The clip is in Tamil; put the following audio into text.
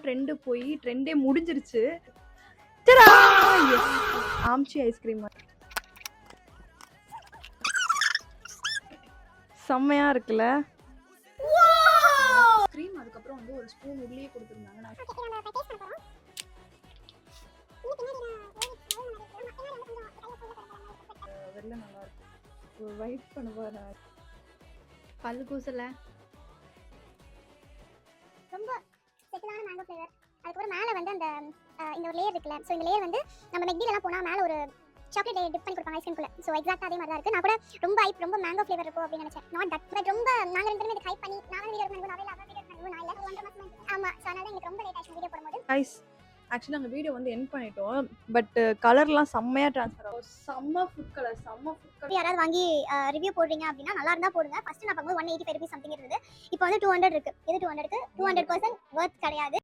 ட்ரெண்டு போய் ட்ரெண்டே முடிஞ்சிருச்சு. ஆம்ச்சி ஐஸ்கிரீம் செம்மையா இருக்குல்ல. கிரீம் அதுக்கப்புறம் வந்து ஒரு ஸ்பூன் உள்ளே கொடுத்துருந்தாங்க. வெளில நல்லா இருக்கும். வெயிட் பண்ணுவாரு பல்லு கூசல. ரொம்ப செட்டிலான மேங்கோ ஃப்ளேவர். அதுக்கப்புறம் மேலே வந்து அந்த இந்த ஒரு லேயர் இருக்குல்ல, ஸோ இந்த லேயர் வந்து நம்ம மெக்டிலலாம் போனால் மேலே ஒரு சாக்லேட் லேயர் டிப் பண்ணி கொடுப்பாங்க ஐஸ்கிரீம்குள்ளே. ஸோ எக்ஸாக்டாக அதே மாதிரி தான் இருக்குது. நான் கூட ரொம்ப ஹைப், ரொம்ப மேங்கோ ஃப்ளேவர் இருக்கும் அப்படின்னு நினச்சேன். நாட் தட், பட் ரொம்ப நாங்கள் 2 பேருமே இதை ஹைப் பண்ணி நான் வீடியோ எடுக்கணும், நான் வீடியோ எடுக்கணும், நான் இல்லை 1.5 மாதம். ஆமாம், ஸோ அதனால எங்களுக்கு ரொம்ப லேட் ஆச்சு வீடியோ போடும்போது. கைஸ் ஆக்சுவலி நாங்கள் வீடியோ வந்து எண்ட் பண்ணிட்டோம். பட் கலர்லாம் செம்மையாக ட்ரான்ஸ்ஃபர் ஆகும். செம்ம ஃபுட் கலர், செம்ம ஃபுட் கலர். யாராவது வாங்கி ரிவ்யூ போடுறீங்க அப்படின்னா நல்லா இருந்தால் போடுங்க. ஃபஸ்ட்டு நான் பார்க்கும்போது 185 ரூபீஸ் சம்திங் இருந்தது. இப்போ வந்து 200 இருக்குது. இது 200க்கு 200% ஒர்த் கிடையாது.